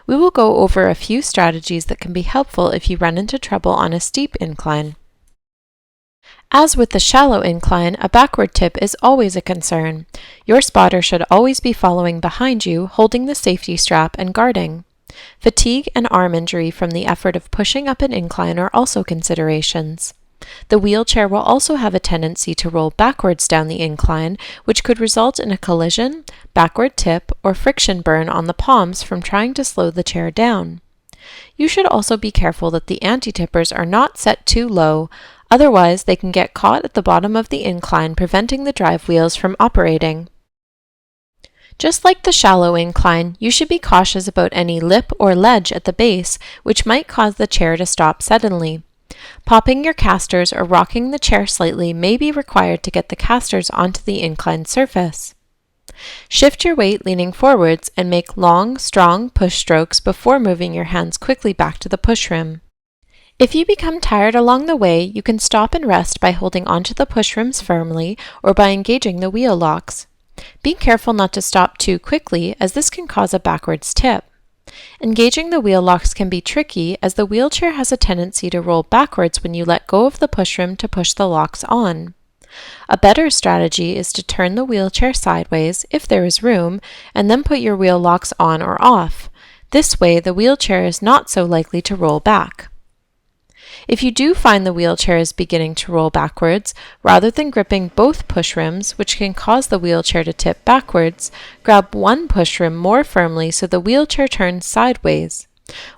We will go over a few strategies that can be helpful if you run into trouble on a steep incline. As with the shallow incline, a backward tip is always a concern. Your spotter should always be following behind you, holding the safety strap and guarding. Fatigue and arm injury from the effort of pushing up an incline are also considerations. The wheelchair will also have a tendency to roll backwards down the incline, which could result in a collision, backward tip, or friction burn on the palms from trying to slow the chair down. You should also be careful that the anti-tippers are not set too low, otherwise they can get caught at the bottom of the incline, preventing the drive wheels from operating. Just like the shallow incline, you should be cautious about any lip or ledge at the base, which might cause the chair to stop suddenly. Popping your casters or rocking the chair slightly may be required to get the casters onto the inclined surface. Shift your weight leaning forwards and make long, strong push strokes before moving your hands quickly back to the push rim. If you become tired along the way, you can stop and rest by holding onto the push rims firmly or by engaging the wheel locks. Be careful not to stop too quickly, as this can cause a backwards tip. Engaging the wheel locks can be tricky, as the wheelchair has a tendency to roll backwards when you let go of the push rim to push the locks on. A better strategy is to turn the wheelchair sideways, if there is room, and then put your wheel locks on or off. This way, the wheelchair is not so likely to roll back. If you do find the wheelchair is beginning to roll backwards, rather than gripping both push rims, which can cause the wheelchair to tip backwards, grab one push rim more firmly so the wheelchair turns sideways.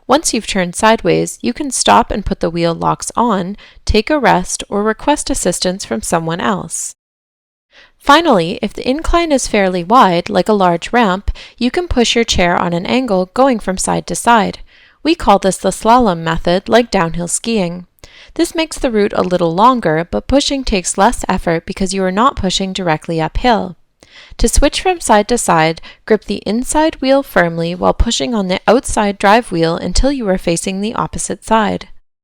Once you've turned sideways, you can stop and put the wheel locks on, take a rest, or request assistance from someone else. Finally, if the incline is fairly wide, like a large ramp, you can push your chair on an angle going from side to side. We call this the slalom method, like downhill skiing. This makes the route a little longer, but pushing takes less effort because you are not pushing directly uphill. To switch from side to side, grip the inside wheel firmly while pushing on the outside drive wheel until you are facing the opposite side.